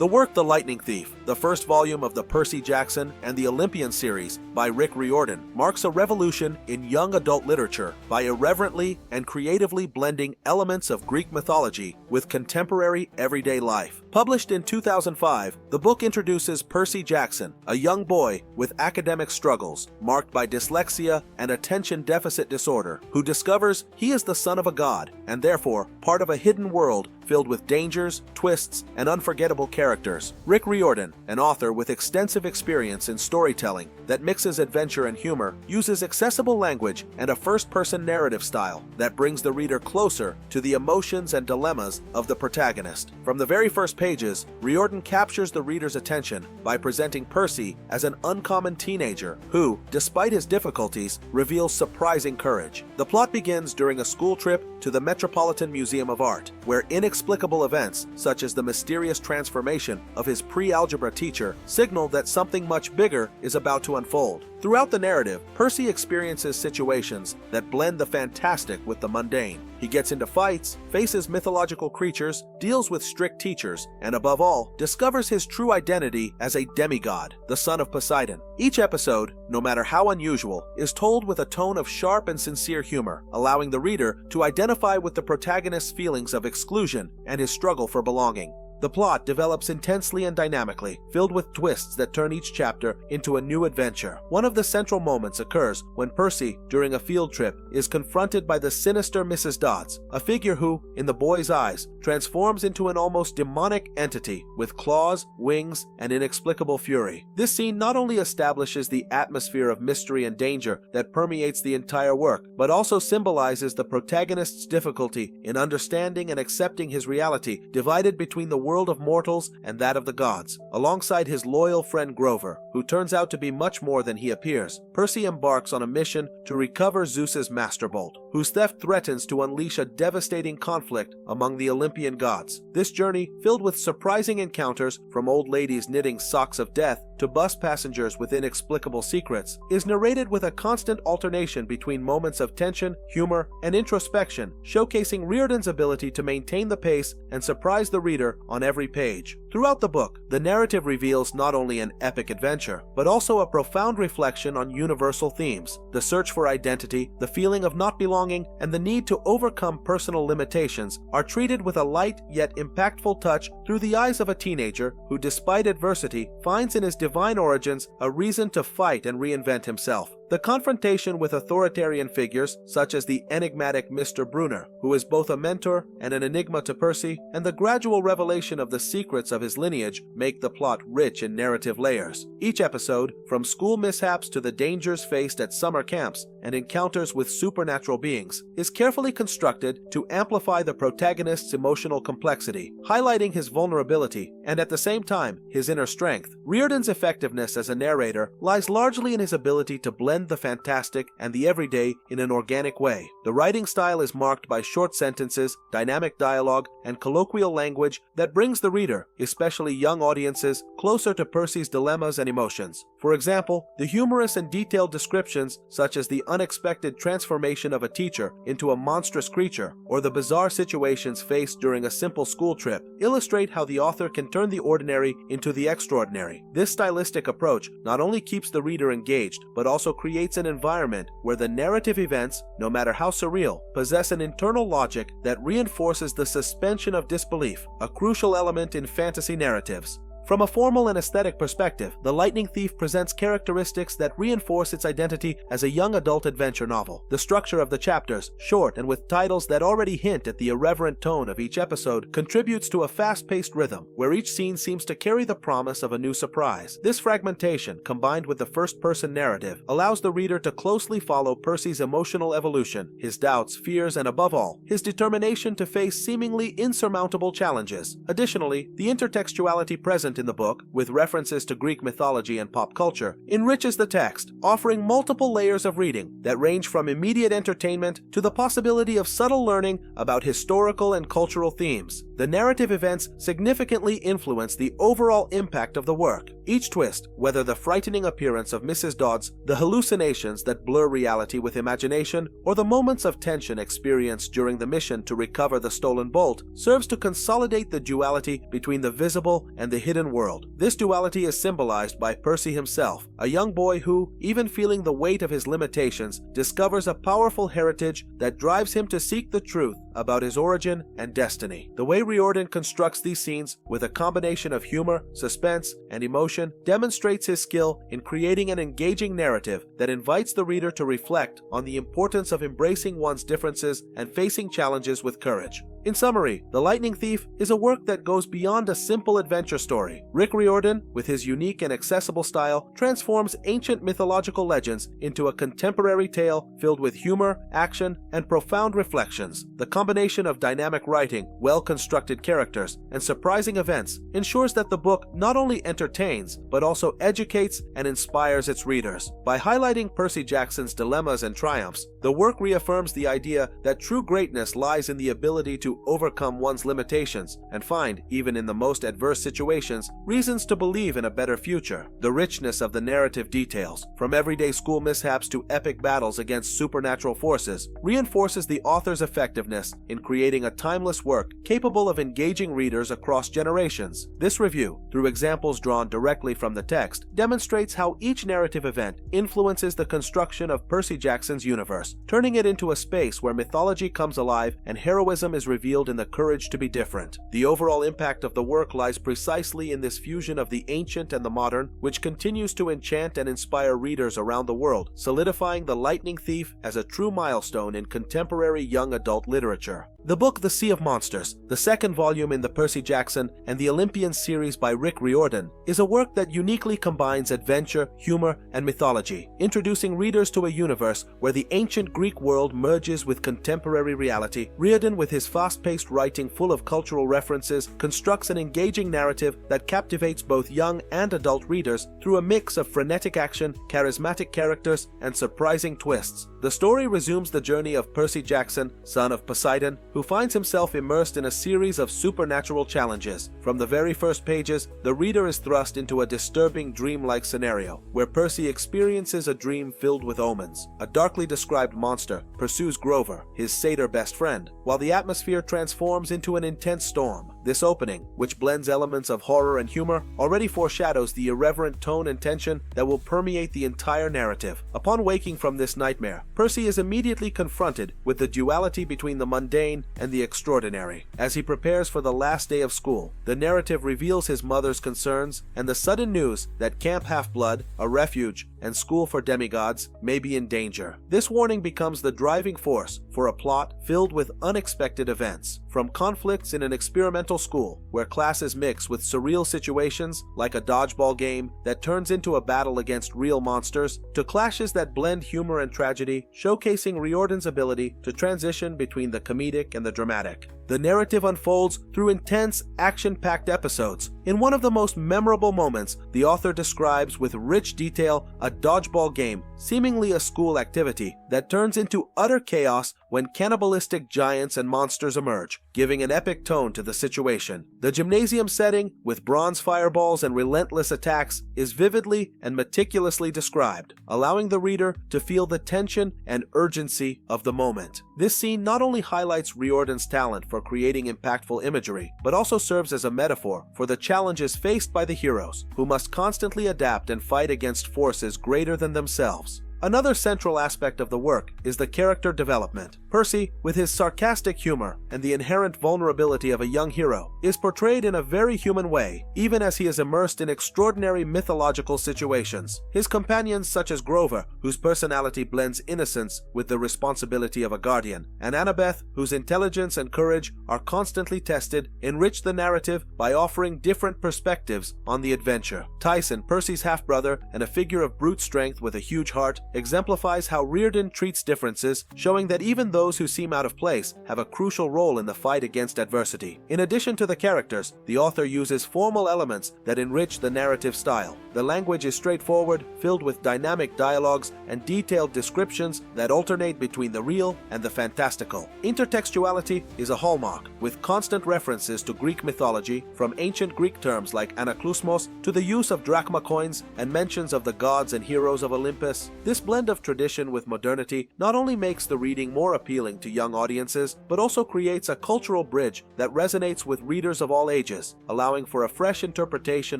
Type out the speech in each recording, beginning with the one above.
The work The Lightning Thief, the first volume of the Percy Jackson and the Olympians series by Rick Riordan, marks a revolution in young adult literature by irreverently and creatively blending elements of Greek mythology with contemporary everyday life. Published in 2005, the book introduces Percy Jackson, a young boy with academic struggles marked by dyslexia and attention deficit disorder, who discovers he is the son of a god and therefore part of a hidden world filled with dangers, twists, and unforgettable characters. Rick Riordan, an author with extensive experience in storytelling that mixes adventure and humor, uses accessible language and a first-person narrative style that brings the reader closer to the emotions and dilemmas of the protagonist. From the very first pages, Riordan captures the reader's attention by presenting Percy as an uncommon teenager who, despite his difficulties, reveals surprising courage. The plot begins during a school trip to the Metropolitan Museum of Art, where inexplicable events, such as the mysterious transformation of his pre-algebra teacher, signal that something much bigger is about to unfold. Throughout the narrative, Percy experiences situations that blend the fantastic with the mundane. He gets into fights, faces mythological creatures, deals with strict teachers, and above all, discovers his true identity as a demigod, the son of Poseidon. Each episode, no matter how unusual, is told with a tone of sharp and sincere humor, allowing the reader to identify with the protagonist's feelings of exclusion and his struggle for belonging. The plot develops intensely and dynamically, filled with twists that turn each chapter into a new adventure. One of the central moments occurs when Percy, during a field trip, is confronted by the sinister Mrs. Dodds, a figure who, in the boy's eyes, transforms into an almost demonic entity with claws, wings, and inexplicable fury. This scene not only establishes the atmosphere of mystery and danger that permeates the entire work, but also symbolizes the protagonist's difficulty in understanding and accepting his reality, divided between the world of mortals and that of the gods. Alongside his loyal friend Grover, who turns out to be much more than he appears, Percy embarks on a mission to recover Zeus's master bolt, whose theft threatens to unleash a devastating conflict among the Olympian gods. This journey, filled with surprising encounters from old ladies knitting socks of death to bus passengers with inexplicable secrets, is narrated with a constant alternation between moments of tension, humor, and introspection, showcasing Riordan's ability to maintain the pace and surprise the reader on every page. Throughout the book, the narrative reveals not only an epic adventure, but also a profound reflection on universal themes. The search for identity, the feeling of not belonging, and the need to overcome personal limitations are treated with a light yet impactful touch through the eyes of a teenager who, despite adversity, finds in his divine origins a reason to fight and reinvent himself. The confrontation with authoritarian figures, such as the enigmatic Mr. Brunner, who is both a mentor and an enigma to Percy, and the gradual revelation of the secrets of his lineage, make the plot rich in narrative layers. Each episode, from school mishaps to the dangers faced at summer camps and encounters with supernatural beings, is carefully constructed to amplify the protagonist's emotional complexity, highlighting his vulnerability and at the same time his inner strength. Riordan's effectiveness as a narrator lies largely in his ability to blend the fantastic and the everyday in an organic way. The writing style is marked by short sentences, dynamic dialogue, and colloquial language that brings the reader, especially young audiences, closer to Percy's dilemmas and emotions. For example, the humorous and detailed descriptions, such as the unexpected transformation of a teacher into a monstrous creature, or the bizarre situations faced during a simple school trip, illustrate how the author can turn the ordinary into the extraordinary. This stylistic approach not only keeps the reader engaged, but also creates an environment where the narrative events, no matter how surreal, possess an internal logic that reinforces the suspension of disbelief, a crucial element in fantasy narratives. From a formal and aesthetic perspective, The Lightning Thief presents characteristics that reinforce its identity as a young adult adventure novel. The structure of the chapters, short and with titles that already hint at the irreverent tone of each episode, contributes to a fast-paced rhythm, where each scene seems to carry the promise of a new surprise. This fragmentation, combined with the first-person narrative, allows the reader to closely follow Percy's emotional evolution, his doubts, fears, and above all, his determination to face seemingly insurmountable challenges. Additionally, the intertextuality present in the book, with references to Greek mythology and pop culture, enriches the text, offering multiple layers of reading that range from immediate entertainment to the possibility of subtle learning about historical and cultural themes. The narrative events significantly influence the overall impact of the work. Each twist, whether the frightening appearance of Mrs. Dodds, the hallucinations that blur reality with imagination, or the moments of tension experienced during the mission to recover the stolen bolt, serves to consolidate the duality between the visible and the hidden world. This duality is symbolized by Percy himself, a young boy who, even feeling the weight of his limitations, discovers a powerful heritage that drives him to seek the truth about his origin and destiny. The way Riordan constructs these scenes with a combination of humor, suspense, and emotion demonstrates his skill in creating an engaging narrative that invites the reader to reflect on the importance of embracing one's differences and facing challenges with courage. In summary, The Lightning Thief is a work that goes beyond a simple adventure story. Rick Riordan, with his unique and accessible style, transforms ancient mythological legends into a contemporary tale filled with humor, action, and profound reflections. The combination of dynamic writing, well-constructed characters, and surprising events ensures that the book not only entertains, but also educates and inspires its readers. By highlighting Percy Jackson's dilemmas and triumphs, the work reaffirms the idea that true greatness lies in the ability to overcome one's limitations and find, even in the most adverse situations, reasons to believe in a better future. The richness of the narrative details, from everyday school mishaps to epic battles against supernatural forces, reinforces the author's effectiveness in creating a timeless work capable of engaging readers across generations. This review, through examples drawn directly from the text, demonstrates how each narrative event influences the construction of Percy Jackson's universe, turning it into a space where mythology comes alive and heroism is revealed in the courage to be different. The overall impact of the work lies precisely in this fusion of the ancient and the modern, which continues to enchant and inspire readers around the world, solidifying The Lightning Thief as a true milestone in contemporary young adult literature. The book The Sea of Monsters, the second volume in the Percy Jackson and the Olympians series by Rick Riordan, is a work that uniquely combines adventure, humor, and mythology, introducing readers to a universe where the ancient Greek world merges with contemporary reality. Riordan, with his fast-paced writing full of cultural references, constructs an engaging narrative that captivates both young and adult readers through a mix of frenetic action, charismatic characters, and surprising twists. The story resumes the journey of Percy Jackson, son of Poseidon, who finds himself immersed in a series of supernatural challenges. From the very first pages, the reader is thrust into a disturbing dreamlike scenario, where Percy experiences a dream filled with omens. A darkly described monster pursues Grover, his satyr best friend, while the atmosphere transforms into an intense storm. This opening, which blends elements of horror and humor, already foreshadows the irreverent tone and tension that will permeate the entire narrative. Upon waking from this nightmare, Percy is immediately confronted with the duality between the mundane and the extraordinary. As he prepares for the last day of school, the narrative reveals his mother's concerns and the sudden news that Camp Half-Blood, a refuge, and school for demigods may be in danger. This warning becomes the driving force for a plot filled with unexpected events. From conflicts in an experimental school, where classes mix with surreal situations like a dodgeball game that turns into a battle against real monsters, to clashes that blend humor and tragedy, showcasing Riordan's ability to transition between the comedic and the dramatic. The narrative unfolds through intense, action-packed episodes. In one of the most memorable moments, the author describes with rich detail a dodgeball game, seemingly a school activity, that turns into utter chaos when cannibalistic giants and monsters emerge, giving an epic tone to the situation. The gymnasium setting, with bronze fireballs and relentless attacks, is vividly and meticulously described, allowing the reader to feel the tension and urgency of the moment. This scene not only highlights Riordan's talent for creating impactful imagery, but also serves as a metaphor for the challenges faced by the heroes, who must constantly adapt and fight against forces greater than themselves. Another central aspect of the work is the character development. Percy, with his sarcastic humor and the inherent vulnerability of a young hero, is portrayed in a very human way, even as he is immersed in extraordinary mythological situations. His companions, such as Grover, whose personality blends innocence with the responsibility of a guardian, and Annabeth, whose intelligence and courage are constantly tested, enrich the narrative by offering different perspectives on the adventure. Tyson, Percy's half-brother and a figure of brute strength with a huge heart, exemplifies how Riordan treats differences, showing that even those who seem out of place have a crucial role in the fight against adversity. In addition to the characters, the author uses formal elements that enrich the narrative style. The language is straightforward, filled with dynamic dialogues and detailed descriptions that alternate between the real and the fantastical. Intertextuality is a hallmark, with constant references to Greek mythology, from ancient Greek terms like anaklusmos to the use of drachma coins and mentions of the gods and heroes of Olympus. This blend of tradition with modernity not only makes the reading more appealing to young audiences, but also creates a cultural bridge that resonates with readers of all ages, allowing for a fresh interpretation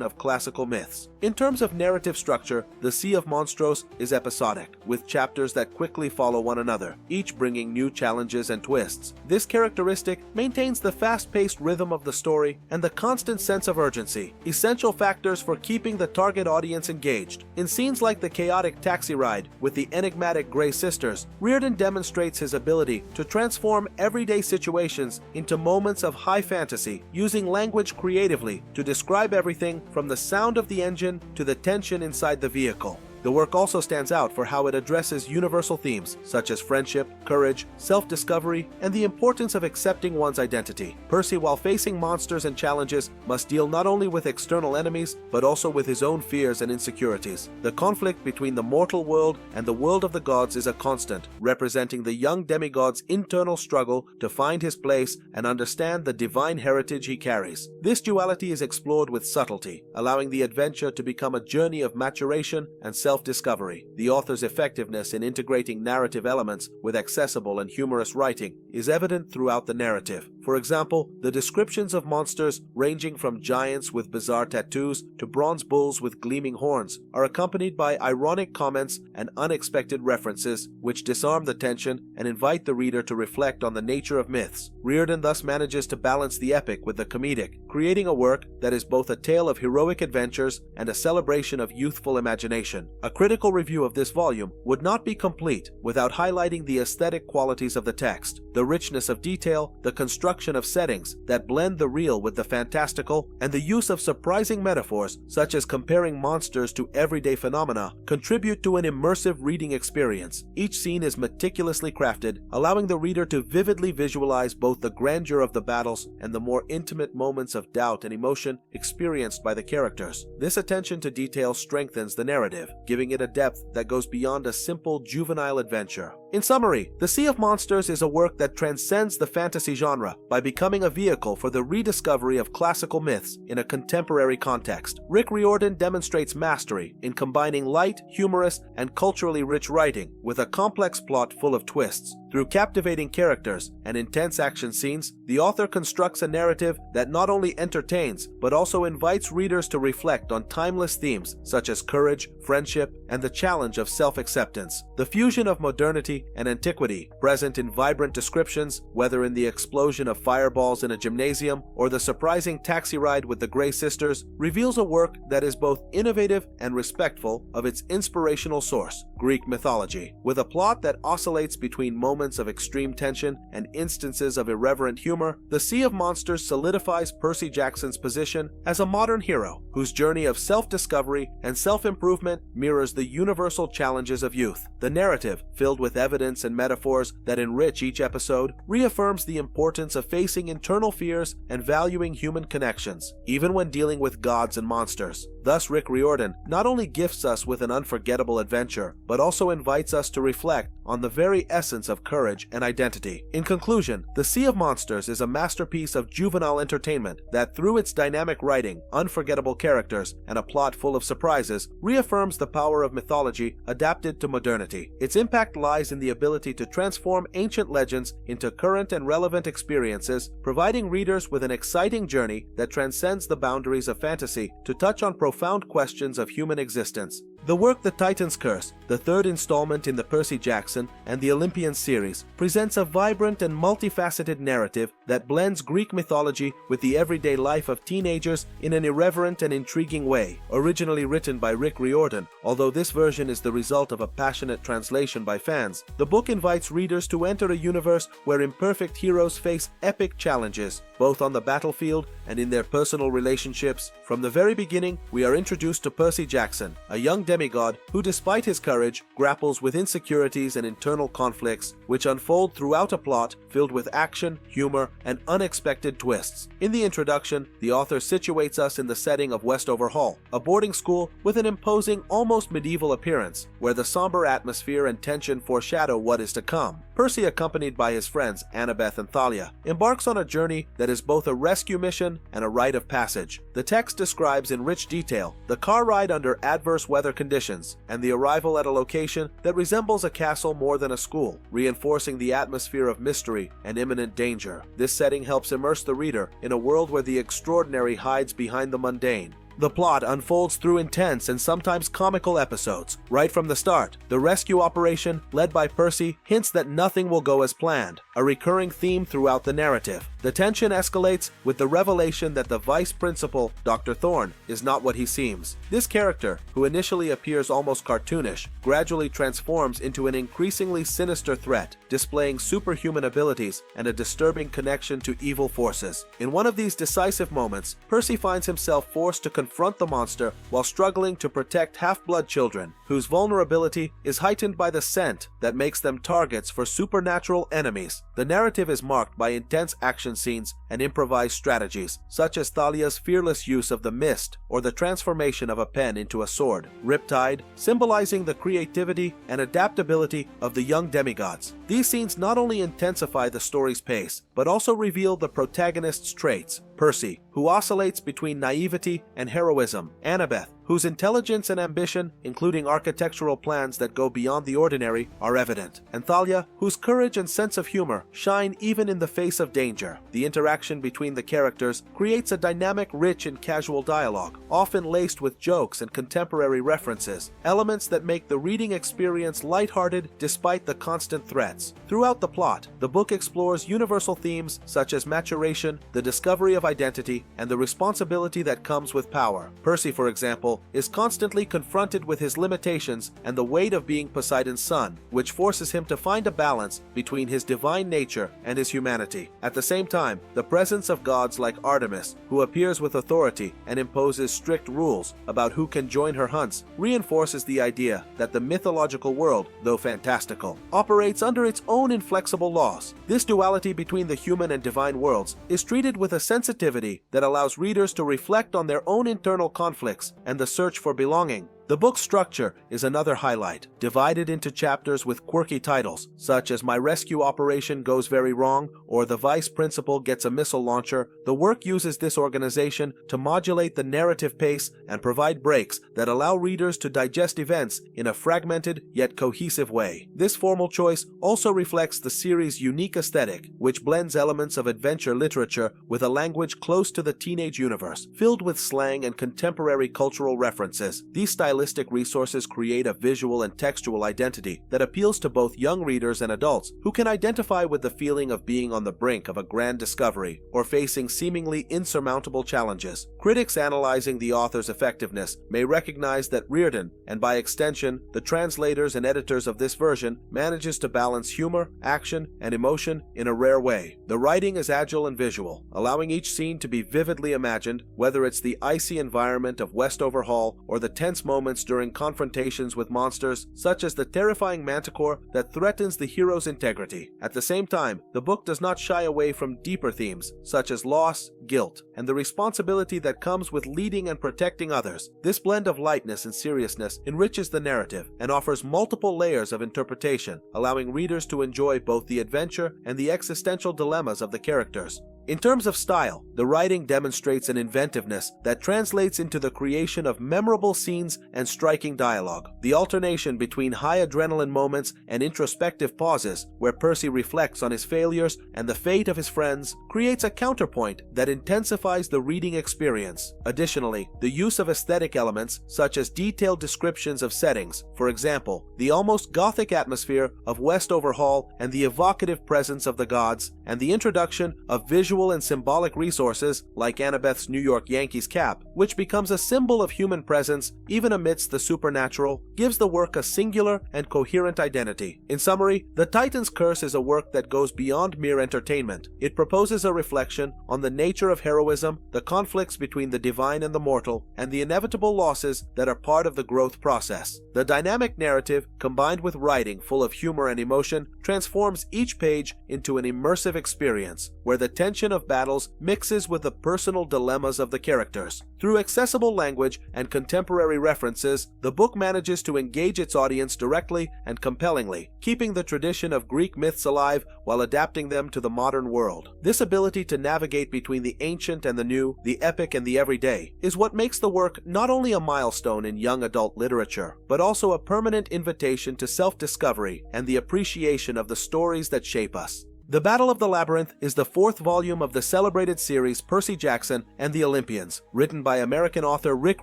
of classical myths. In terms of narrative structure, The Sea of Monstros is episodic, with chapters that quickly follow one another, each bringing new challenges and twists. This characteristic maintains the fast-paced rhythm of the story and the constant sense of urgency, essential factors for keeping the target audience engaged. In scenes like the chaotic taxi ride with the enigmatic Grey Sisters, Riordan demonstrates his ability to transform everyday situations into moments of high fantasy, using language creatively to describe everything from the sound of the engine to the tension inside the vehicle. The work also stands out for how it addresses universal themes such as friendship, courage, self-discovery, and the importance of accepting one's identity. Percy, while facing monsters and challenges, must deal not only with external enemies, but also with his own fears and insecurities. The conflict between the mortal world and the world of the gods is a constant, representing the young demigod's internal struggle to find his place and understand the divine heritage he carries. This duality is explored with subtlety, allowing the adventure to become a journey of maturation and self-discovery. The author's effectiveness in integrating narrative elements with accessible and humorous writing is evident throughout the narrative. For example, the descriptions of monsters ranging from giants with bizarre tattoos to bronze bulls with gleaming horns are accompanied by ironic comments and unexpected references which disarm the tension and invite the reader to reflect on the nature of myths. Riordan thus manages to balance the epic with the comedic, creating a work that is both a tale of heroic adventures and a celebration of youthful imagination. A critical review of this volume would not be complete without highlighting the aesthetic qualities of the text, the richness of detail, the construction of settings that blend the real with the fantastical, and the use of surprising metaphors such as comparing monsters to everyday phenomena contribute to an immersive reading experience. Each scene is meticulously crafted, allowing the reader to vividly visualize both the grandeur of the battles and the more intimate moments of doubt and emotion experienced by the characters. This attention to detail strengthens the narrative, giving it a depth that goes beyond a simple juvenile adventure. In summary, The Sea of Monsters is a work that transcends the fantasy genre by becoming a vehicle for the rediscovery of classical myths in a contemporary context. Rick Riordan demonstrates mastery in combining light, humorous, and culturally rich writing with a complex plot full of twists. Through captivating characters and intense action scenes, the author constructs a narrative that not only entertains, but also invites readers to reflect on timeless themes such as courage, friendship, and the challenge of self-acceptance. The fusion of modernity and antiquity, present in vibrant descriptions, whether in the explosion of fireballs in a gymnasium or the surprising taxi ride with the Grey Sisters, reveals a work that is both innovative and respectful of its inspirational source, Greek mythology. With a plot that oscillates between moments of extreme tension and instances of irreverent humor, The Sea of Monsters solidifies Percy Jackson's position as a modern hero whose journey of self-discovery and self-improvement mirrors the universal challenges of youth. The narrative, filled with evidence and metaphors that enrich each episode, reaffirms the importance of facing internal fears and valuing human connections, even when dealing with gods and monsters. Thus, Rick Riordan not only gifts us with an unforgettable adventure, but also invites us to reflect on the very essence of courage and identity. In conclusion, The Sea of Monsters is a masterpiece of juvenile entertainment that, through its dynamic writing, unforgettable characters, and a plot full of surprises, reaffirms the power of mythology adapted to modernity. Its impact lies in the ability to transform ancient legends into current and relevant experiences, providing readers with an exciting journey that transcends the boundaries of fantasy to touch on profound questions of human existence. The work The Titan's Curse, the third installment in the Percy Jackson and the Olympians series, presents a vibrant and multifaceted narrative that blends Greek mythology with the everyday life of teenagers in an irreverent and intriguing way. Originally written by Rick Riordan, although this version is the result of a passionate translation by fans, the book invites readers to enter a universe where imperfect heroes face epic challenges, both on the battlefield and in their personal relationships. From the very beginning, we are introduced to Percy Jackson, a young demigod who, despite his courage, grapples with insecurities and internal conflicts which unfold throughout a plot filled with action, humor, and unexpected twists. In the introduction, the author situates us in the setting of Westover Hall, a boarding school with an imposing, almost medieval appearance, where the somber atmosphere and tension foreshadow what is to come. Percy, accompanied by his friends Annabeth and Thalia, embarks on a journey that is both a rescue mission and a rite of passage. The text describes in rich detail the car ride under adverse weather conditions and the arrival at a location that resembles a castle more than a school, reinforcing the atmosphere of mystery and imminent danger. This setting helps immerse the reader in a world where the extraordinary hides behind the mundane. The plot unfolds through intense and sometimes comical episodes. Right from the start, the rescue operation, led by Percy, hints that nothing will go as planned, a recurring theme throughout the narrative. The tension escalates with the revelation that the vice principal, Dr. Thorne, is not what he seems. This character, who initially appears almost cartoonish, gradually transforms into an increasingly sinister threat, displaying superhuman abilities and a disturbing connection to evil forces. In one of these decisive moments, Percy finds himself forced to confront the monster while struggling to protect half-blood children, whose vulnerability is heightened by the scent that makes them targets for supernatural enemies. The narrative is marked by intense action scenes and improvised strategies, such as Thalia's fearless use of the mist or the transformation of a pen into a sword. Riptide, symbolizing the creativity and adaptability of the young demigods. These scenes not only intensify the story's pace, but also reveal the protagonist's traits. Percy, who oscillates between naivety and heroism. Annabeth, whose intelligence and ambition, including architectural plans that go beyond the ordinary, are evident. And Thalia, whose courage and sense of humor shine even in the face of danger. The interaction between the characters creates a dynamic rich and casual dialogue, often laced with jokes and contemporary references, elements that make the reading experience lighthearted despite the constant threats. Throughout the plot, the book explores universal themes such as maturation, the discovery of identity, and the responsibility that comes with power. Percy, for example, is constantly confronted with his limitations and the weight of being Poseidon's son, which forces him to find a balance between his divine nature and his humanity. At the same time, the presence of gods like Artemis, who appears with authority and imposes strict rules about who can join her hunts, reinforces the idea that the mythological world, though fantastical, operates under its own inflexible laws. This duality between the human and divine worlds is treated with a sensitivity that allows readers to reflect on their own internal conflicts and the search for belonging. The book's structure is another highlight, divided into chapters with quirky titles, such as My Rescue Operation Goes Very Wrong or The Vice Principal Gets a Missile Launcher. The work uses this organization to modulate the narrative pace and provide breaks that allow readers to digest events in a fragmented yet cohesive way. This formal choice also reflects the series' unique aesthetic, which blends elements of adventure literature with a language close to the teenage universe, filled with slang and contemporary cultural references. These stylistic resources create a visual and textual identity that appeals to both young readers and adults who can identify with the feeling of being on the brink of a grand discovery or facing seemingly insurmountable challenges. Critics analyzing the author's effectiveness may recognize that Riordan, and by extension, the translators and editors of this version, manages to balance humor, action, and emotion in a rare way. The writing is agile and visual, allowing each scene to be vividly imagined, whether it's the icy environment of Westover Hall or the tense moments during confrontations with monsters, such as the terrifying manticore that threatens the hero's integrity. At the same time, the book does not shy away from deeper themes, such as loss, guilt, and the responsibility that comes with leading and protecting others. This blend of lightness and seriousness enriches the narrative and offers multiple layers of interpretation, allowing readers to enjoy both the adventure and the existential dilemmas of the characters. In terms of style, the writing demonstrates an inventiveness that translates into the creation of memorable scenes and striking dialogue. The alternation between high adrenaline moments and introspective pauses, where Percy reflects on his failures and the fate of his friends, creates a counterpoint that intensifies the reading experience. Additionally, the use of aesthetic elements, such as detailed descriptions of settings, for example, the almost gothic atmosphere of Westover Hall and the evocative presence of the gods, and the introduction of visual visual and symbolic resources, like Annabeth's New York Yankees cap, which becomes a symbol of human presence even amidst the supernatural, gives the work a singular and coherent identity. In summary, The Titan's Curse is a work that goes beyond mere entertainment. It proposes a reflection on the nature of heroism, the conflicts between the divine and the mortal, and the inevitable losses that are part of the growth process. The dynamic narrative, combined with writing full of humor and emotion, transforms each page into an immersive experience, where the tension of battles mixes with the personal dilemmas of the characters. Through accessible language and contemporary references, the book manages to engage its audience directly and compellingly, keeping the tradition of Greek myths alive while adapting them to the modern world. This ability to navigate between the ancient and the new, the epic and the everyday, is what makes the work not only a milestone in young adult literature, but also a permanent invitation to self-discovery and the appreciation of the stories that shape us. The Battle of the Labyrinth is the fourth volume of the celebrated series Percy Jackson and the Olympians, written by American author Rick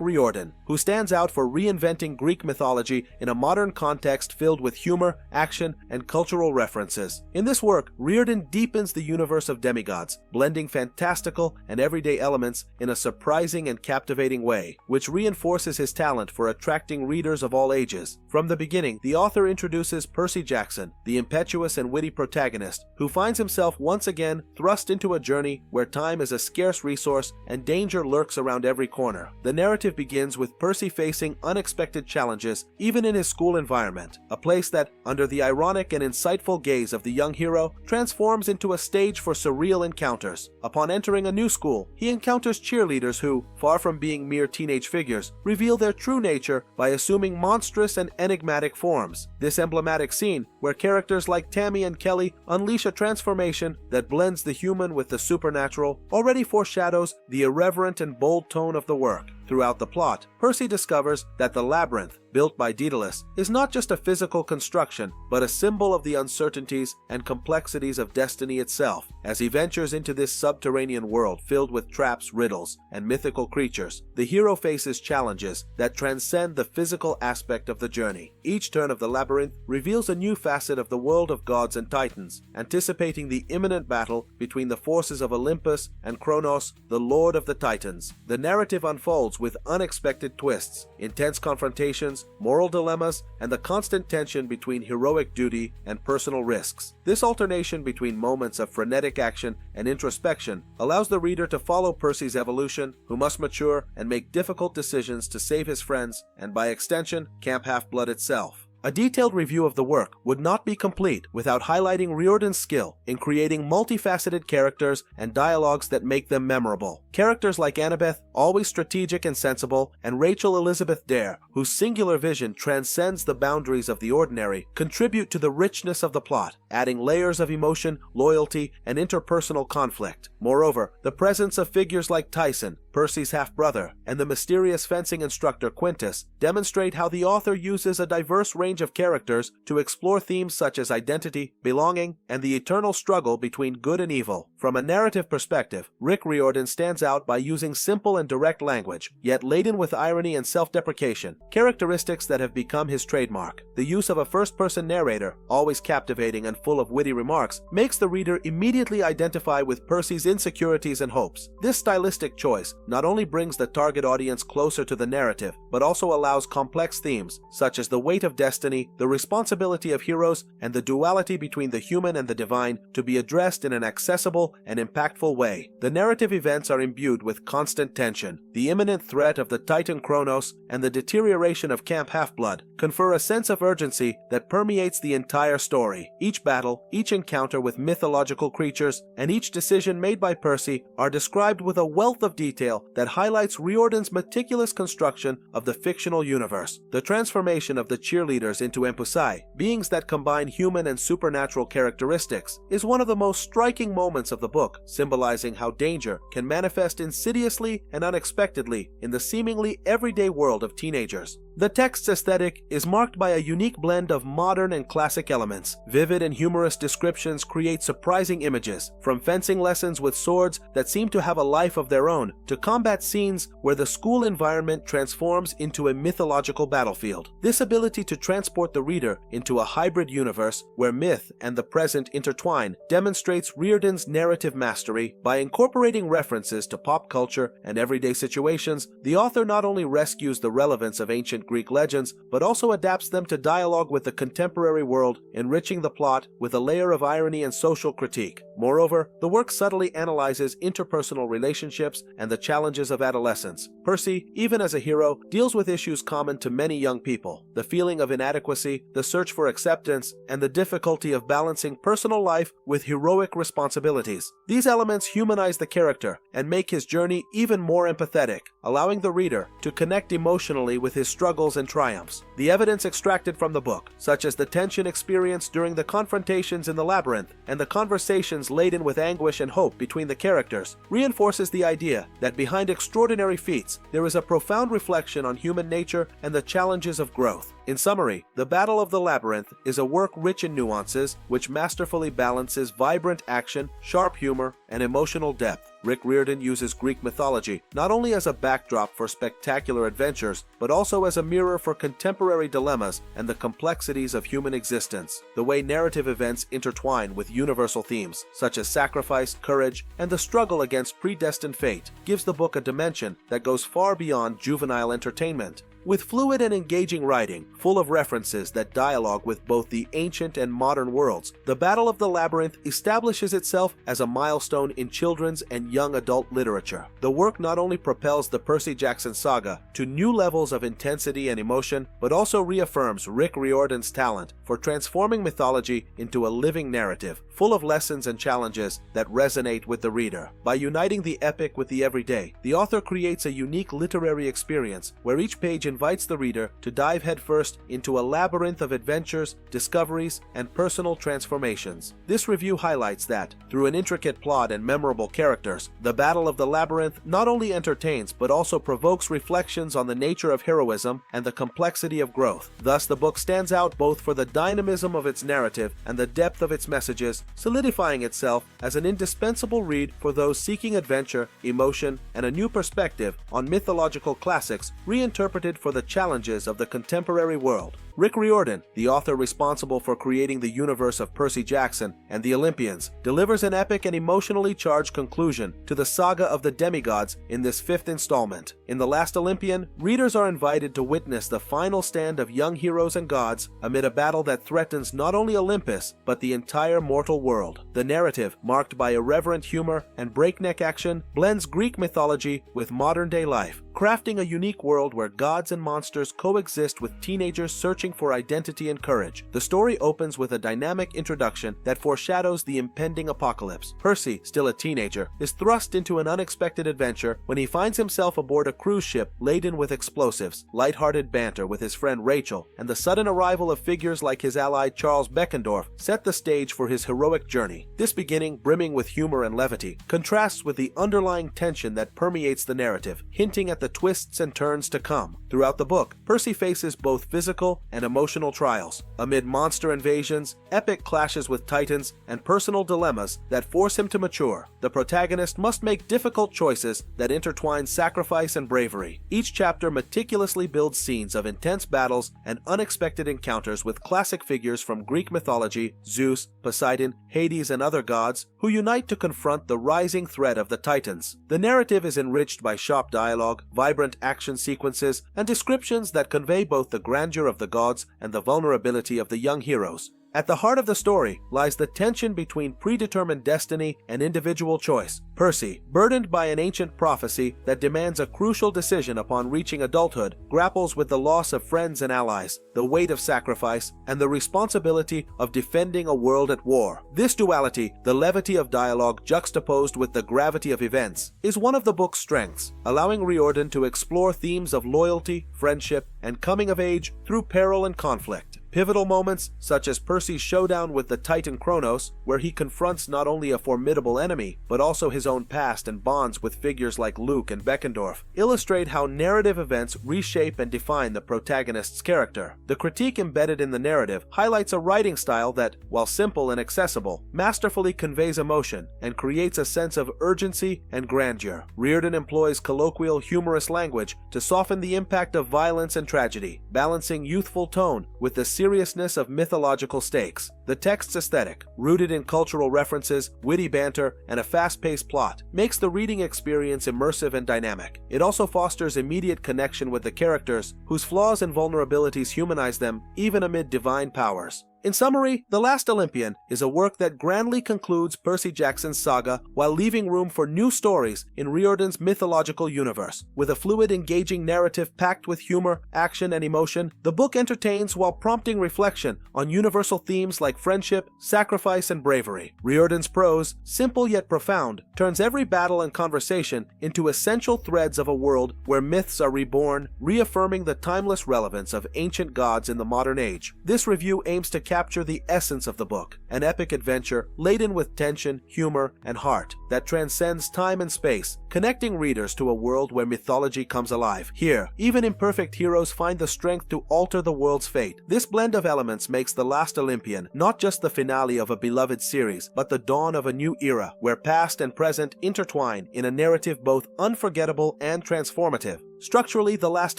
Riordan, who stands out for reinventing Greek mythology in a modern context filled with humor, action, and cultural references. In this work, Riordan deepens the universe of demigods, blending fantastical and everyday elements in a surprising and captivating way, which reinforces his talent for attracting readers of all ages. From the beginning, the author introduces Percy Jackson, the impetuous and witty protagonist, who finds himself once again thrust into a journey where time is a scarce resource and danger lurks around every corner. The narrative begins with Percy facing unexpected challenges even in his school environment, a place that, under the ironic and insightful gaze of the young hero, transforms into a stage for surreal encounters. Upon entering a new school, he encounters cheerleaders who, far from being mere teenage figures, reveal their true nature by assuming monstrous and enigmatic forms. This emblematic scene, where characters like Tammy and Kelly unleash a transformation that blends the human with the supernatural, already foreshadows the irreverent and bold tone of the work. Throughout the plot, Percy discovers that the Labyrinth, built by Daedalus, is not just a physical construction, but a symbol of the uncertainties and complexities of destiny itself. As he ventures into this subterranean world filled with traps, riddles, and mythical creatures, the hero faces challenges that transcend the physical aspect of the journey. Each turn of the Labyrinth reveals a new facet of the world of gods and titans, anticipating the imminent battle between the forces of Olympus and Kronos, the Lord of the Titans. The narrative unfolds with unexpected twists, intense confrontations, moral dilemmas, and the constant tension between heroic duty and personal risks. This alternation between moments of frenetic action and introspection allows the reader to follow Percy's evolution, who must mature and make difficult decisions to save his friends and, by extension, Camp Half-Blood itself. A detailed review of the work would not be complete without highlighting Riordan's skill in creating multifaceted characters and dialogues that make them memorable. Characters like Annabeth, always strategic and sensible, and Rachel Elizabeth Dare, whose singular vision transcends the boundaries of the ordinary, contribute to the richness of the plot, adding layers of emotion, loyalty, and interpersonal conflict. Moreover, the presence of figures like Tyson, Percy's half-brother, and the mysterious fencing instructor Quintus demonstrate how the author uses a diverse range of characters to explore themes such as identity, belonging, and the eternal struggle between good and evil. From a narrative perspective, Rick Riordan stands out by using simple and direct language, yet laden with irony and self-deprecation, characteristics that have become his trademark. The use of a first-person narrator, always captivating and full of witty remarks, makes the reader immediately identify with Percy's insecurities and hopes. This stylistic choice not only brings the target audience closer to the narrative, but also allows complex themes, such as the weight of destiny, the responsibility of heroes, and the duality between the human and the divine, to be addressed in an accessible and impactful way. The narrative events are imbued with constant tension. The imminent threat of the Titan Kronos and the deterioration of Camp Half-Blood confer a sense of urgency that permeates the entire story. Each battle, each encounter with mythological creatures, and each decision made by Percy are described with a wealth of detail that highlights Riordan's meticulous construction of the fictional universe. The transformation of the cheerleaders into Empusai, beings that combine human and supernatural characteristics, is one of the most striking moments of the book, symbolizing how danger can manifest insidiously and unexpectedly in the seemingly everyday world of teenagers. The text's aesthetic is marked by a unique blend of modern and classic elements. Vivid and humorous descriptions create surprising images, from fencing lessons with swords that seem to have a life of their own, to combat scenes where the school environment transforms into a mythological battlefield. This ability to transport the reader into a hybrid universe where myth and the present intertwine demonstrates Riordan's narrative mastery. By incorporating references to pop culture and everyday situations, the author not only rescues the relevance of ancient Greek legends, but also adapts them to dialogue with the contemporary world, enriching the plot with a layer of irony and social critique. Moreover, the work subtly analyzes interpersonal relationships and the challenges of adolescence. Percy, even as a hero, deals with issues common to many young people: the feeling of inadequacy, the search for acceptance, and the difficulty of balancing personal life with heroic responsibilities. These elements humanize the character and make his journey even more empathetic, allowing the reader to connect emotionally with his struggles and triumphs. The evidence extracted from the book, such as the tension experienced during the confrontations in the Labyrinth and the conversations laden with anguish and hope between the characters, reinforces the idea that behind extraordinary feats, there is a profound reflection on human nature and the challenges of growth. In summary, The Battle of the Labyrinth is a work rich in nuances, which masterfully balances vibrant action, sharp humor, and emotional depth. Rick Riordan uses Greek mythology not only as a backdrop for spectacular adventures, but also as a mirror for contemporary dilemmas and the complexities of human existence. The way narrative events intertwine with universal themes, such as sacrifice, courage, and the struggle against predestined fate, gives the book a dimension that goes far beyond juvenile entertainment. With fluid and engaging writing, full of references that dialogue with both the ancient and modern worlds, The Battle of the Labyrinth establishes itself as a milestone in children's and young adult literature. The work not only propels the Percy Jackson saga to new levels of intensity and emotion, but also reaffirms Rick Riordan's talent for transforming mythology into a living narrative, full of lessons and challenges that resonate with the reader. By uniting the epic with the everyday, the author creates a unique literary experience where each page invites the reader to dive headfirst into a labyrinth of adventures, discoveries, and personal transformations. This review highlights that, through an intricate plot and memorable characters, The Battle of the Labyrinth not only entertains but also provokes reflections on the nature of heroism and the complexity of growth. Thus, the book stands out both for the dynamism of its narrative and the depth of its messages, solidifying itself as an indispensable read for those seeking adventure, emotion, and a new perspective on mythological classics reinterpreted for the challenges of the contemporary world. Rick Riordan, the author responsible for creating the universe of Percy Jackson and the Olympians, delivers an epic and emotionally charged conclusion to the saga of the demigods in this fifth installment. In The Last Olympian, readers are invited to witness the final stand of young heroes and gods amid a battle that threatens not only Olympus, but the entire mortal world. The narrative, marked by irreverent humor and breakneck action, blends Greek mythology with modern-day life, crafting a unique world where gods and monsters coexist with teenagers searching for identity and courage. The story opens with a dynamic introduction that foreshadows the impending apocalypse. Percy, still a teenager, is thrust into an unexpected adventure when he finds himself aboard a cruise ship laden with explosives, lighthearted banter with his friend Rachel, and the sudden arrival of figures like his ally Charles Beckendorf set the stage for his heroic journey. This beginning, brimming with humor and levity, contrasts with the underlying tension that permeates the narrative, hinting at the twists and turns to come. Throughout the book, Percy faces both physical and emotional trials, amid monster invasions, epic clashes with titans, and personal dilemmas that force him to mature. The protagonist must make difficult choices that intertwine sacrifice and bravery. Each chapter meticulously builds scenes of intense battles and unexpected encounters with classic figures from Greek mythology, Zeus, Poseidon, Hades, and other gods, who unite to confront the rising threat of the Titans. The narrative is enriched by sharp dialogue, vibrant action sequences, and descriptions that convey both the grandeur of the gods and the vulnerability of the young heroes. At the heart of the story lies the tension between predetermined destiny and individual choice. Percy, burdened by an ancient prophecy that demands a crucial decision upon reaching adulthood, grapples with the loss of friends and allies, the weight of sacrifice, and the responsibility of defending a world at war. This duality, the levity of dialogue juxtaposed with the gravity of events, is one of the book's strengths, allowing Riordan to explore themes of loyalty, friendship, and coming of age through peril and conflict. Pivotal moments, such as Percy's showdown with the Titan Kronos, where he confronts not only a formidable enemy, but also his own past and bonds with figures like Luke and Beckendorf, illustrate how narrative events reshape and define the protagonist's character. The critique embedded in the narrative highlights a writing style that, while simple and accessible, masterfully conveys emotion and creates a sense of urgency and grandeur. Riordan employs colloquial, humorous language to soften the impact of violence and tragedy, balancing youthful tone with the seriousness of mythological stakes. The text's aesthetic, rooted in cultural references, witty banter, and a fast-paced plot, makes the reading experience immersive and dynamic. It also fosters immediate connection with the characters, whose flaws and vulnerabilities humanize them even amid divine powers. In summary, The Last Olympian is a work that grandly concludes Percy Jackson's saga while leaving room for new stories in Riordan's mythological universe. With a fluid, engaging narrative packed with humor, action, and emotion, the book entertains while prompting reflection on universal themes like friendship, sacrifice, and bravery. Riordan's prose, simple yet profound, turns every battle and conversation into essential threads of a world where myths are reborn, reaffirming the timeless relevance of ancient gods in the modern age. This review aims to capture the essence of the book, an epic adventure laden with tension, humor, and heart that transcends time and space, connecting readers to a world where mythology comes alive. Here, even imperfect heroes find the strength to alter the world's fate. This blend of elements makes The Last Olympian not just the finale of a beloved series, but the dawn of a new era where past and present intertwine in a narrative both unforgettable and transformative. Structurally, The Last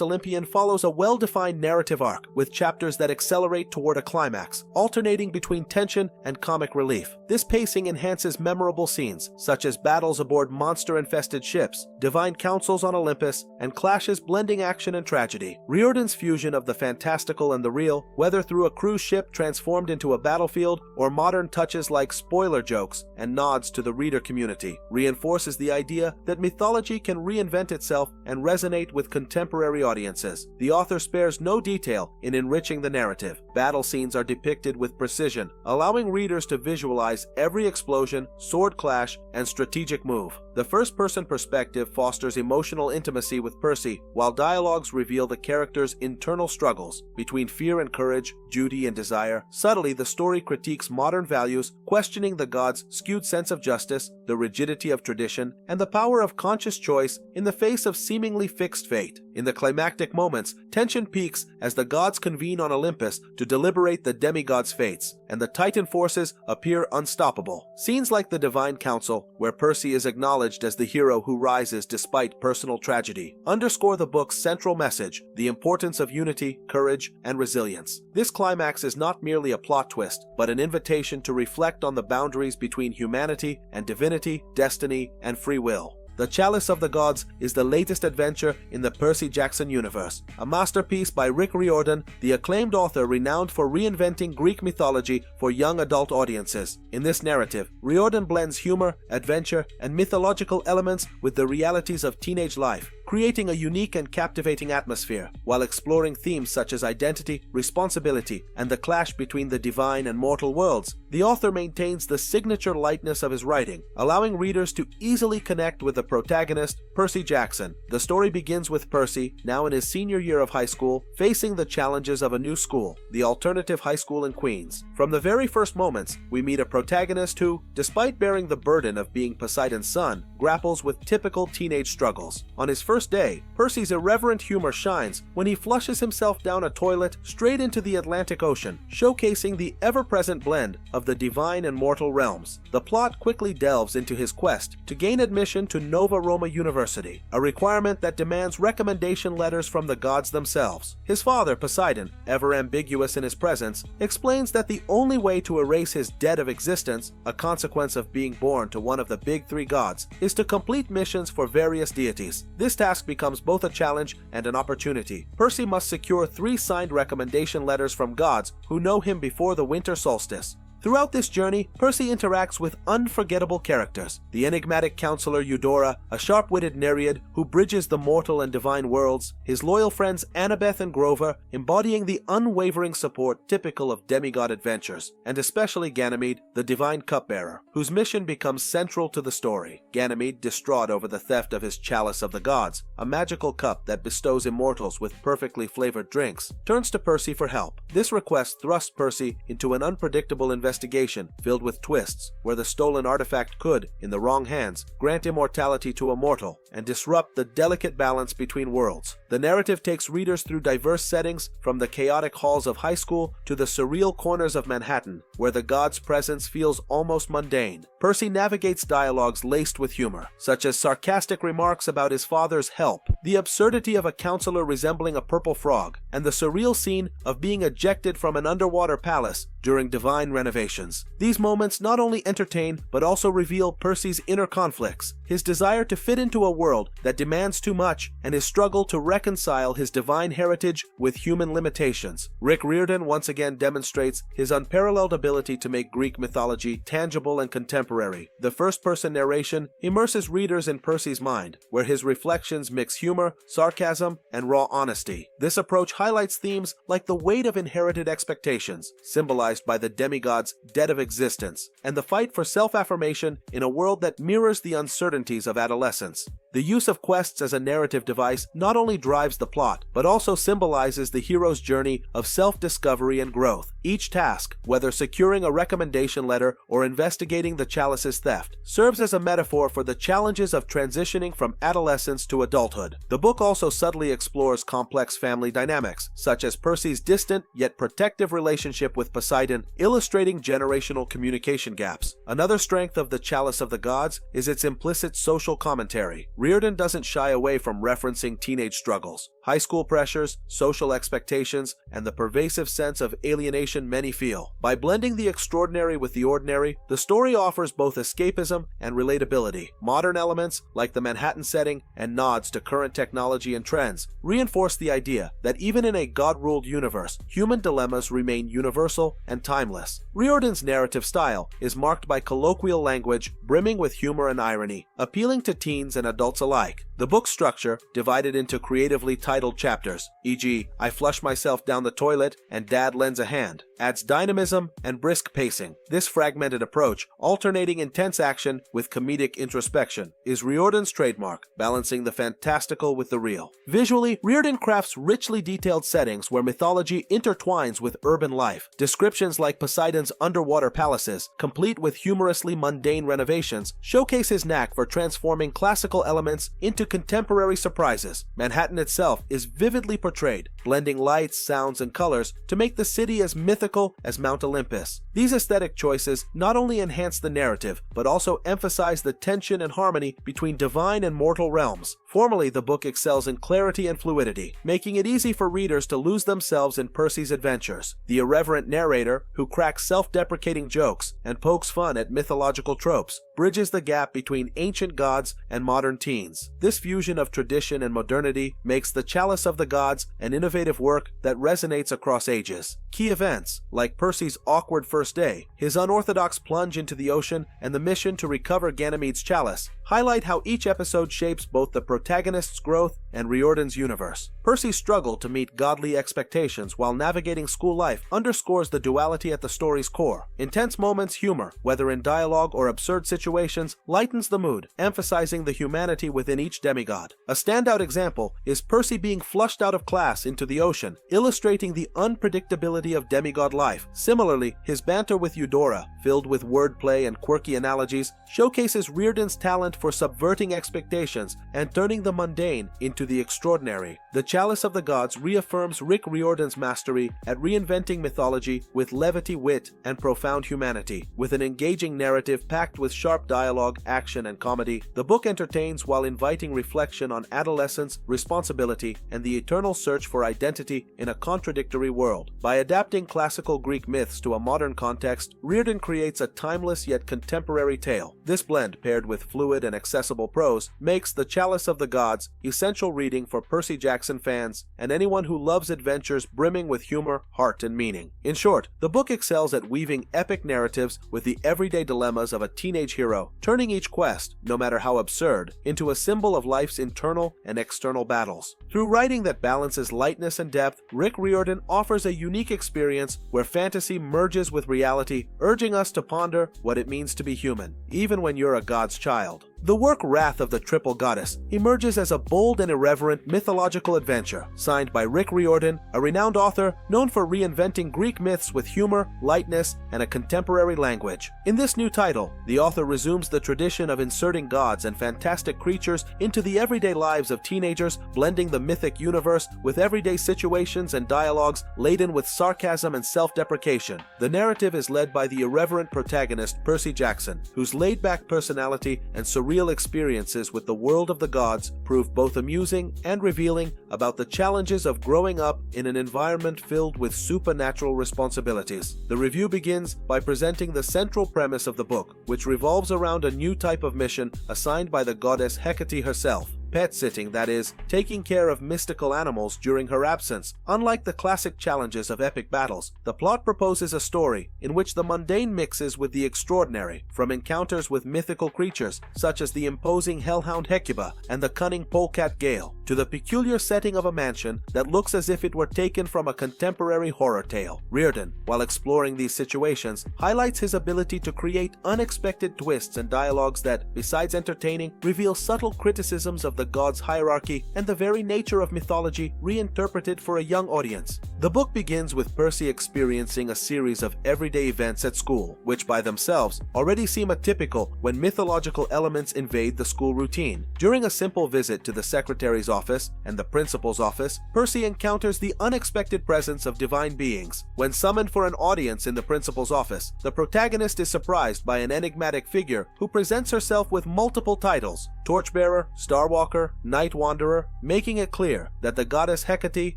Olympian follows a well-defined narrative arc, with chapters that accelerate toward a climax, alternating between tension and comic relief. This pacing enhances memorable scenes, such as battles aboard monster-infested ships, divine councils on Olympus, and clashes blending action and tragedy. Riordan's fusion of the fantastical and the real, whether through a cruise ship transformed into a battlefield or modern touches like spoiler jokes and nods to the reader community, reinforces the idea that mythology can reinvent itself and resonate with contemporary audiences. The author spares no detail in enriching the narrative. Battle scenes are depicted with precision, allowing readers to visualize every explosion, sword clash, and strategic move. The first-person perspective fosters emotional intimacy with Percy, while dialogues reveal the character's internal struggles between fear and courage, duty and desire. Subtly, the story critiques modern values, questioning the gods' skewed sense of justice, the rigidity of tradition, and the power of conscious choice in the face of seemingly fixed fate. In the climactic moments, tension peaks as the gods convene on Olympus to deliberate the demigod's fates, and the Titan forces appear unstoppable. Scenes like the Divine Council, where Percy is acknowledged as the hero who rises despite personal tragedy, underscore the book's central message, the importance of unity, courage, and resilience. This climax is not merely a plot twist, but an invitation to reflect on the boundaries between humanity and divinity, destiny, and free will. The Chalice of the Gods is the latest adventure in the Percy Jackson universe, a masterpiece by Rick Riordan, the acclaimed author renowned for reinventing Greek mythology for young adult audiences. In this narrative, Riordan blends humor, adventure, and mythological elements with the realities of teenage life, creating a unique and captivating atmosphere, while exploring themes such as identity, responsibility, and the clash between the divine and mortal worlds. The author maintains the signature lightness of his writing, allowing readers to easily connect with the protagonist, Percy Jackson. The story begins with Percy, now in his senior year of high school, facing the challenges of a new school, the alternative high school in Queens. From the very first moments, we meet a protagonist who, despite bearing the burden of being Poseidon's son, grapples with typical teenage struggles. On his first day, Percy's irreverent humor shines when he flushes himself down a toilet straight into the Atlantic Ocean, showcasing the ever-present blend of the divine and mortal realms. The plot quickly delves into his quest to gain admission to Nova Roma University, a requirement that demands recommendation letters from the gods themselves. His father, Poseidon, ever ambiguous in his presence, explains that the only way to erase his debt of existence, a consequence of being born to one of the big three gods, is to complete missions for various deities. This task becomes both a challenge and an opportunity. Percy must secure 3 signed recommendation letters from gods who know him before the winter solstice. Throughout this journey, Percy interacts with unforgettable characters. The enigmatic counselor Eudora, a sharp-witted Nereid who bridges the mortal and divine worlds, his loyal friends Annabeth and Grover, embodying the unwavering support typical of demigod adventures, and especially Ganymede, the divine cupbearer, whose mission becomes central to the story. Ganymede, distraught over the theft of his chalice of the gods, a magical cup that bestows immortals with perfectly flavored drinks, turns to Percy for help. This request thrusts Percy into an unpredictable investigation filled with twists, where the stolen artifact could, in the wrong hands, grant immortality to a mortal and disrupt the delicate balance between worlds. The narrative takes readers through diverse settings, from the chaotic halls of high school to the surreal corners of Manhattan, where the god's presence feels almost mundane. Percy navigates dialogues laced with humor, such as sarcastic remarks about his father's help, the absurdity of a counselor resembling a purple frog, and the surreal scene of being ejected from an underwater palace during divine renovations. These moments not only entertain, but also reveal Percy's inner conflicts, his desire to fit into a world that demands too much, and his struggle to reconcile his divine heritage with human limitations. Rick Riordan once again demonstrates his unparalleled ability to make Greek mythology tangible and contemporary. The first-person narration immerses readers in Percy's mind, where his reflections mix humor, sarcasm, and raw honesty. This approach highlights themes like the weight of inherited expectations, symbolized by the demigod's debt of existence, and the fight for self-affirmation in a world that mirrors the uncertainties of adolescence. The use of quests as a narrative device not only drives the plot, but also symbolizes the hero's journey of self-discovery and growth. Each task, whether securing a recommendation letter or investigating the chalice's theft, serves as a metaphor for the challenges of transitioning from adolescence to adulthood. The book also subtly explores complex family dynamics, such as Percy's distant yet protective relationship with Poseidon, illustrating generational communication gaps. Another strength of the Chalice of the Gods is its implicit social commentary. Riordan doesn't shy away from referencing teenage struggles, high school pressures, social expectations, and the pervasive sense of alienation many feel. By blending the extraordinary with the ordinary, the story offers both escapism and relatability. Modern elements, like the Manhattan setting and nods to current technology and trends, reinforce the idea that even in a God-ruled universe, human dilemmas remain universal and timeless. Riordan's narrative style is marked by colloquial language brimming with humor and irony, appealing to teens and adults alike. The book's structure, divided into creatively titled chapters, e.g., I flush myself down the toilet and Dad lends a hand, adds dynamism and brisk pacing. This fragmented approach, alternating intense action with comedic introspection, is Riordan's trademark, balancing the fantastical with the real. Visually, Riordan crafts richly detailed settings where mythology intertwines with urban life. Descriptions like Poseidon's underwater palaces, complete with humorously mundane renovations, showcase his knack for transforming classical elements into contemporary surprises. Manhattan itself is vividly portrayed, blending lights, sounds, and colors to make the city as mythical as Mount Olympus. These aesthetic choices not only enhance the narrative, but also emphasize the tension and harmony between divine and mortal realms. Formally, the book excels in clarity and fluidity, making it easy for readers to lose themselves in Percy's adventures. The irreverent narrator, who cracks self-deprecating jokes and pokes fun at mythological tropes, bridges the gap between ancient gods and modern teens. This fusion of tradition and modernity makes The Chalice of the Gods an innovative work that resonates across ages. Key events, like Percy's awkward first day, his unorthodox plunge into the ocean, and the mission to recover Ganymede's chalice, highlight how each episode shapes both the protagonist's growth and Riordan's universe. Percy's struggle to meet godly expectations while navigating school life underscores the duality at the story's core. Intense moments, humor, whether in dialogue or absurd situations, lightens the mood, emphasizing the humanity within each demigod. A standout example is Percy being flushed out of class into the ocean, illustrating the unpredictability of demigod life. Similarly, his banter with Eudora, filled with wordplay and quirky analogies, showcases Riordan's talent for subverting expectations and turning the mundane into the extraordinary. The Chalice of the Gods reaffirms Rick Riordan's mastery at reinventing mythology with levity, wit, and profound humanity. With an engaging narrative packed with sharp sharp dialogue, action, and comedy, the book entertains while inviting reflection on adolescence, responsibility, and the eternal search for identity in a contradictory world. By adapting classical Greek myths to a modern context, Riordan creates a timeless yet contemporary tale. This blend, paired with fluid and accessible prose, makes The Chalice of the Gods essential reading for Percy Jackson fans and anyone who loves adventures brimming with humor, heart, and meaning. In short, the book excels at weaving epic narratives with the everyday dilemmas of a teenage hero, turning each quest, no matter how absurd, into a symbol of life's internal and external battles. Through writing that balances lightness and depth, Rick Riordan offers a unique experience where fantasy merges with reality, urging us to ponder what it means to be human, even when you're a god's child. The work Wrath of the Triple Goddess emerges as a bold and irreverent mythological adventure, signed by Rick Riordan, a renowned author known for reinventing Greek myths with humor, lightness, and a contemporary language. In this new title, the author resumes the tradition of inserting gods and fantastic creatures into the everyday lives of teenagers, blending the mythic universe with everyday situations and dialogues laden with sarcasm and self-deprecation. The narrative is led by the irreverent protagonist Percy Jackson, whose laid-back personality and surreal experiences with the world of the gods prove both amusing and revealing about the challenges of growing up in an environment filled with supernatural responsibilities. The review begins by presenting the central premise of the book, which revolves around a new type of mission assigned by the goddess Hecate herself. Pet sitting, that is, taking care of mystical animals during her absence. Unlike the classic challenges of epic battles, the plot proposes a story in which the mundane mixes with the extraordinary, from encounters with mythical creatures such as the imposing hellhound Hecuba and the cunning polecat Gale, to the peculiar setting of a mansion that looks as if it were taken from a contemporary horror tale. Riordan, while exploring these situations, highlights his ability to create unexpected twists and dialogues that, besides entertaining, reveal subtle criticisms of the gods' hierarchy and the very nature of mythology reinterpreted for a young audience. The book begins with Percy experiencing a series of everyday events at school, which by themselves already seem atypical when mythological elements invade the school routine. During a simple visit to the secretary's office and the principal's office, Percy encounters the unexpected presence of divine beings. When summoned for an audience in the principal's office, the protagonist is surprised by an enigmatic figure who presents herself with multiple titles: Torchbearer, Starwalker, Night Wanderer, making it clear that the goddess Hecate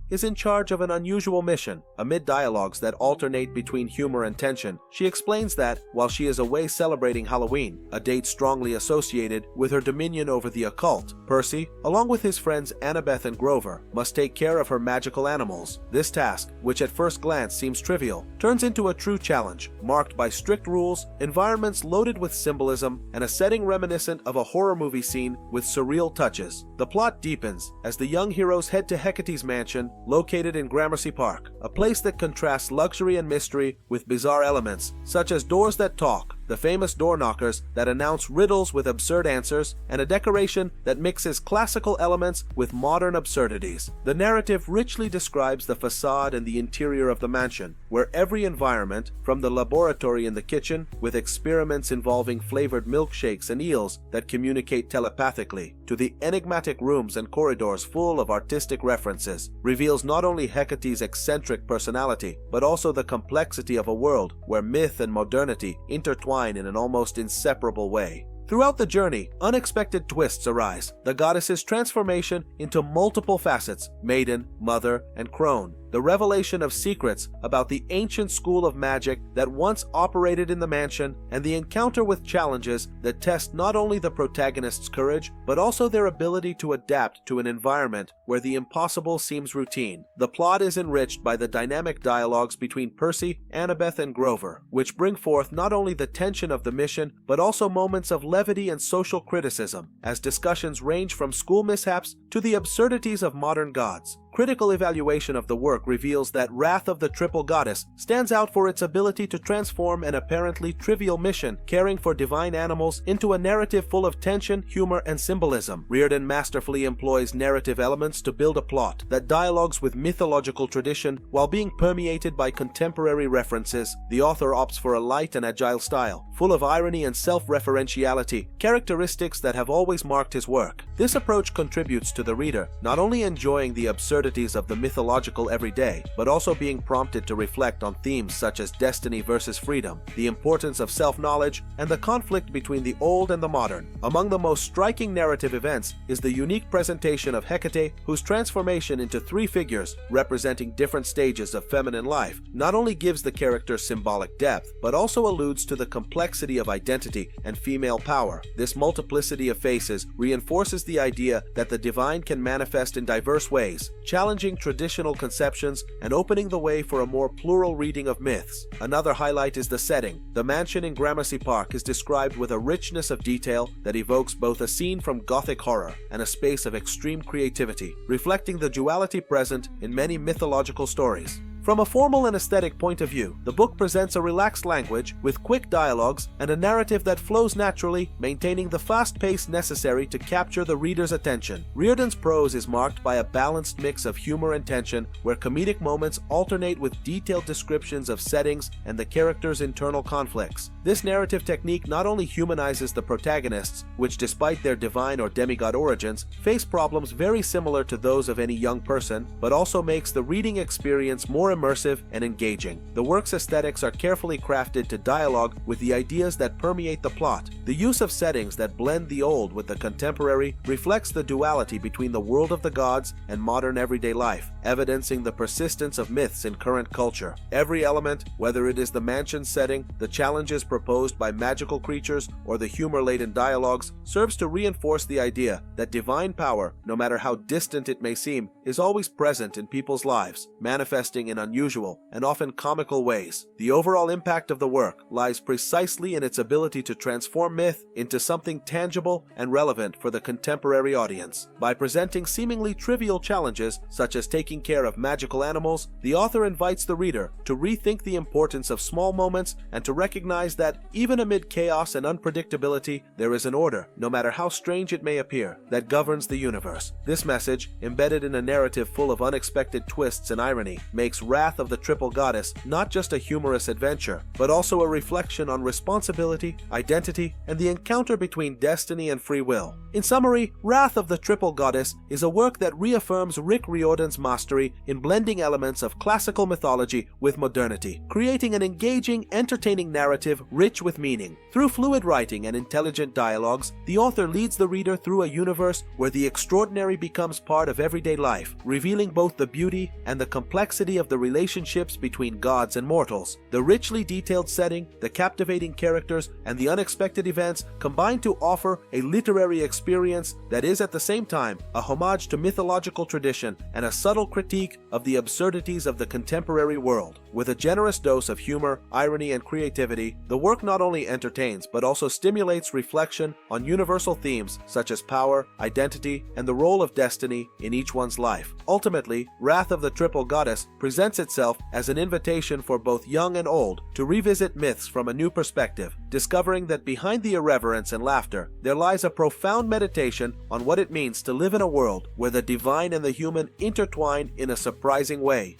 is in charge of an unusual mission. Amid dialogues that alternate between humor and tension, she explains that, while she is away celebrating Halloween, a date strongly associated with her dominion over the occult, Percy, along with his friends Annabeth and Grover, must take care of her magical animals. This task, which at first glance seems trivial, turns into a true challenge, marked by strict rules, environments loaded with symbolism, and a setting reminiscent of a horror movie scene with surreal touches. The plot deepens as the young heroes head to Hecate's mansion, located in Gramercy Park, a place that contrasts luxury and mystery with bizarre elements, such as doors that talk, the famous door knockers that announce riddles with absurd answers, and a decoration that mixes classical elements with modern absurdities. The narrative richly describes the facade and the interior of the mansion, where every environment, from the laboratory in the kitchen, with experiments involving flavored milkshakes and eels that communicate telepathically, to the enigmatic rooms and corridors full of artistic references, reveals not only Hecate's eccentric personality, but also the complexity of a world where myth and modernity intertwine in an almost inseparable way. Throughout the journey, unexpected twists arise. The goddess's transformation into multiple facets: maiden, mother, and crone. The revelation of secrets about the ancient school of magic that once operated in the mansion, and the encounter with challenges that test not only the protagonist's courage, but also their ability to adapt to an environment where the impossible seems routine. The plot is enriched by the dynamic dialogues between Percy, Annabeth, and Grover, which bring forth not only the tension of the mission, but also moments of levity and social criticism, as discussions range from school mishaps to the absurdities of modern gods. Critical evaluation of the work reveals that Wrath of the Triple Goddess stands out for its ability to transform an apparently trivial mission, caring for divine animals, into a narrative full of tension, humor, and symbolism. Riordan masterfully employs narrative elements to build a plot that dialogues with mythological tradition while being permeated by contemporary references. The author opts for a light and agile style, full of irony and self-referentiality, characteristics that have always marked his work. This approach contributes to the reader not only enjoying the absurdity absurdities of the mythological everyday, but also being prompted to reflect on themes such as destiny versus freedom, the importance of self-knowledge, and the conflict between the old and the modern. Among the most striking narrative events is the unique presentation of Hecate, whose transformation into three figures representing different stages of feminine life not only gives the character symbolic depth, but also alludes to the complexity of identity and female power. This multiplicity of faces reinforces the idea that the divine can manifest in diverse ways, challenging traditional conceptions and opening the way for a more plural reading of myths. Another highlight is the setting. The mansion in Gramercy Park is described with a richness of detail that evokes both a scene from Gothic horror and a space of extreme creativity, reflecting the duality present in many mythological stories. From a formal and aesthetic point of view, the book presents a relaxed language with quick dialogues and a narrative that flows naturally, maintaining the fast pace necessary to capture the reader's attention. Riordan's prose is marked by a balanced mix of humor and tension, where comedic moments alternate with detailed descriptions of settings and the characters' internal conflicts. This narrative technique not only humanizes the protagonists, which despite their divine or demigod origins, face problems very similar to those of any young person, but also makes the reading experience more immersive and engaging. The work's aesthetics are carefully crafted to dialogue with the ideas that permeate the plot. The use of settings that blend the old with the contemporary reflects the duality between the world of the gods and modern everyday life, evidencing the persistence of myths in current culture. Every element, whether it is the mansion setting, the challenges proposed by magical creatures, or the humor-laden dialogues, serves to reinforce the idea that divine power, no matter how distant it may seem, is always present in people's lives, manifesting in unusual and often comical ways. The overall impact of the work lies precisely in its ability to transform myth into something tangible and relevant for the contemporary audience. By presenting seemingly trivial challenges, such as taking care of magical animals, the author invites the reader to rethink the importance of small moments and to recognize that even amid chaos and unpredictability, there is an order, no matter how strange it may appear, that governs the universe. This message, embedded in a narrative full of unexpected twists and irony, makes Wrath of the Triple Goddess not just a humorous adventure, but also a reflection on responsibility, identity, and the encounter between destiny and free will. In summary, Wrath of the Triple Goddess is a work that reaffirms Rick Riordan's mastery in blending elements of classical mythology with modernity, creating an engaging, entertaining narrative rich with meaning. Through fluid writing and intelligent dialogues, the author leads the reader through a universe where the extraordinary becomes part of everyday life, revealing both the beauty and the complexity of the relationships between gods and mortals. The richly detailed setting, the captivating characters, and the unexpected events combine to offer a literary experience that is at the same time a homage to mythological tradition and a subtle critique of the absurdities of the contemporary world. With a generous dose of humor, irony, and creativity, the work not only entertains but also stimulates reflection on universal themes such as power, identity, and the role of destiny in each one's life. Ultimately, Wrath of the Triple Goddess presents itself as an invitation for both young and old to revisit myths from a new perspective, discovering that behind the irreverence and laughter, there lies a profound meditation on what it means to live in a world where the divine and the human intertwine in a surprising way.